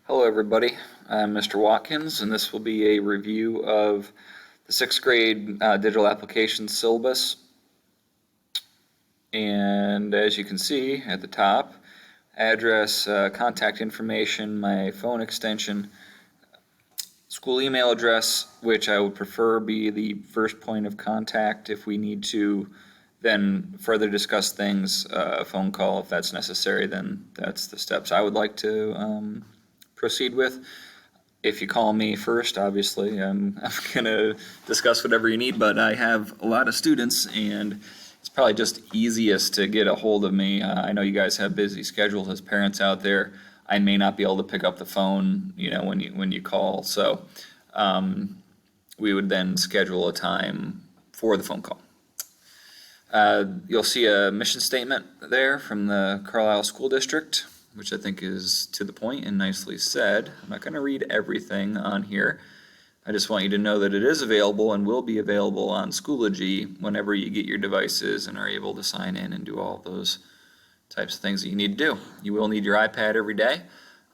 Hello everybody, I'm Mr. Watkins and this will be a review of the 6th grade digital application syllabus. And as you can see at the top, address, contact information, my phone extension, school email address, which I would prefer be the first point of contact if we need to then further discuss things, a phone call if that's necessary, then that's the steps I would like to proceed with. If you call me first, obviously, I'm going to discuss whatever you need, but I have a lot of students and it's probably just easiest to get a hold of me. I know you guys have busy schedules as parents out there. I may not be able to pick up the phone, when you call, so we would then schedule a time for the phone call. You'll see a mission statement there from the Carlisle School District, which I think is to the point and nicely said. I'm not going to read everything on here. I just want you to know that it is available and will be available on Schoology whenever you get your devices and are able to sign in and do all those types of things that you need to do. You will need your iPad every day.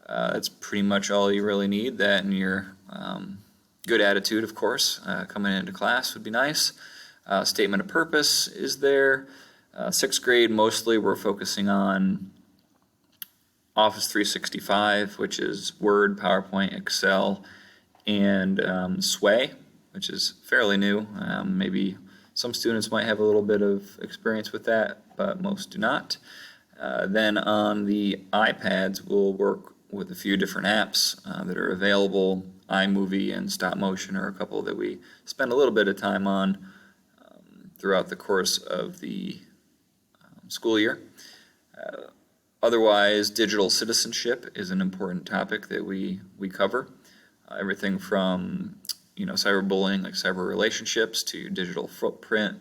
That's pretty much all you really need. That and your good attitude, of course, coming into class would be nice. Statement of purpose is there. 6th grade, mostly we're focusing on Office 365, which is Word, PowerPoint, Excel, and Sway, which is fairly new. Maybe some students might have a little bit of experience with that, but most do not. Then on the iPads, we'll work with a few different apps that are available. iMovie and Stop Motion are a couple that we spend a little bit of time on throughout the course of the school year. Otherwise, digital citizenship is an important topic that we cover. Everything from cyberbullying, like cyber relationships, to digital footprint,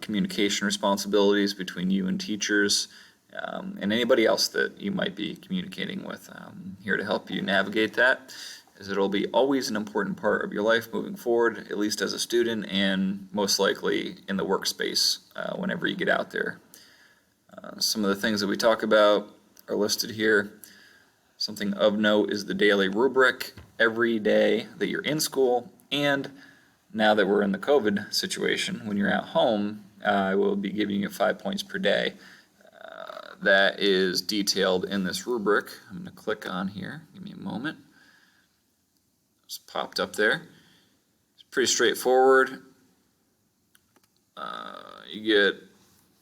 communication responsibilities between you and teachers, and anybody else that you might be communicating with. I'm here to help you navigate that, as it'll be always an important part of your life moving forward, at least as a student, and most likely in the workspace whenever you get out there. Some of the things that we talk about are listed here. Something of note is the daily rubric. Every day that you're in school, and now that we're in the COVID situation, when you're at home, I will be giving you 5 points per day. That is detailed in this rubric. I'm going to click on here. Give me a moment. It's popped up there. It's pretty straightforward. You get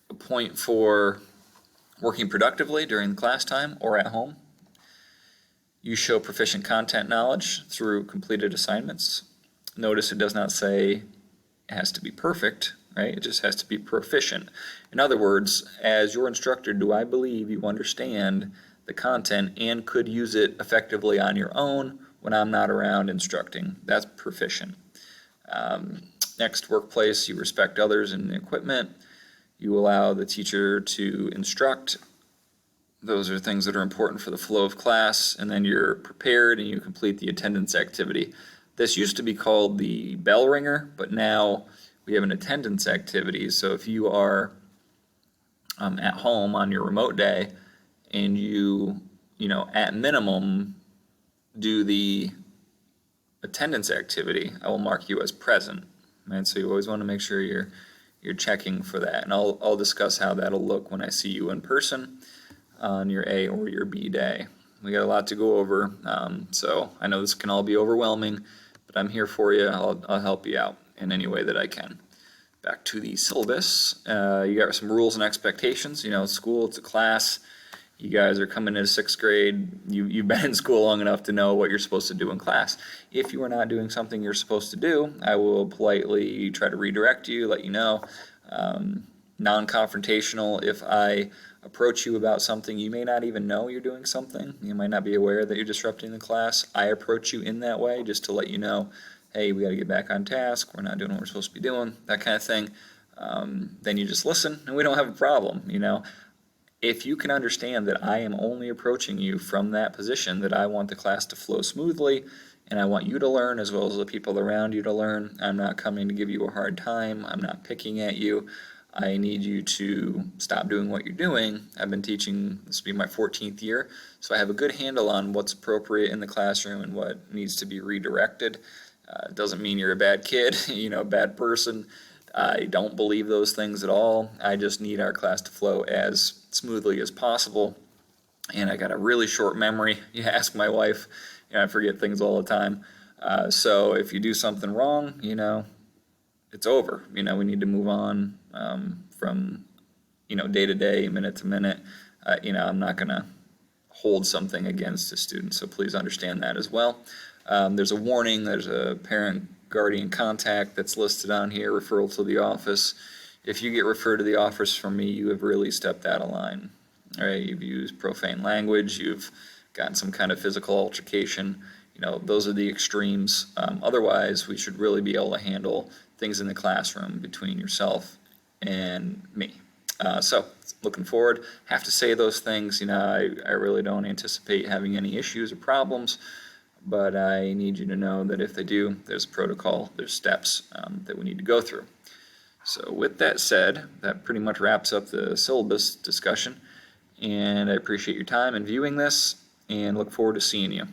a point for working productively during the class time or at home. You show proficient content knowledge through completed assignments. Notice it does not say it has to be perfect, right? It just has to be proficient. In other words, as your instructor, do I believe you understand the content and could use it effectively on your own when I'm not around instructing? That's proficient. Next, workplace, you respect others and the equipment. You allow the teacher to instruct. Those are things that are important for the flow of class. And then you're prepared and you complete the attendance activity. This used to be called the bell ringer, but now we have an attendance activity. So if you are at home on your remote day and you at minimum do the attendance activity, I will mark you as present. Right? So you always want to make sure you're checking for that, and I'll discuss how that'll look when I see you in person on your A or your B day. We got a lot to go over, so I know this can all be overwhelming, but I'm here for you. I'll help you out in any way that I can. Back to the syllabus. You got some rules and expectations. School, it's a class. You guys are coming into 6th grade. You've been in school long enough to know what you're supposed to do in class. If you are not doing something you're supposed to do, I will politely try to redirect you, let you know. Non-confrontational. If I approach you about something, you may not even know you're doing something. You might not be aware that you're disrupting the class. I approach you in that way just to let you know, hey, we got to get back on task. We're not doing what we're supposed to be doing, that kind of thing. Then you just listen, and we don't have a problem, If you can understand that I am only approaching you from that position, that I want the class to flow smoothly, and I want you to learn as well as the people around you to learn. I'm not coming to give you a hard time. I'm not picking at you. I need you to stop doing what you're doing. I've been teaching, this will be my 14th year, so I have a good handle on what's appropriate in the classroom and what needs to be redirected. It doesn't mean you're a bad kid, a bad person. I don't believe those things at all. I just need our class to flow as smoothly as possible. And I got a really short memory. You ask my wife, I forget things all the time. So if you do something wrong, it's over. We need to move on from, day to day, minute to minute. I'm not going to hold something against a student, so please understand that as well. There's a warning, there's a parent-guardian contact that's listed on here, referral to the office. If you get referred to the office from me, you have really stepped out of line. All right, you've used profane language, you've gotten some kind of physical altercation. Those are the extremes. Otherwise, we should really be able to handle things in the classroom between yourself and me. So looking forward, have to say those things. I really don't anticipate having any issues or problems, but I need you to know that if they do, there's a protocol, there's steps that we need to go through. So with that said, that pretty much wraps up the syllabus discussion, and I appreciate your time in viewing this and look forward to seeing you.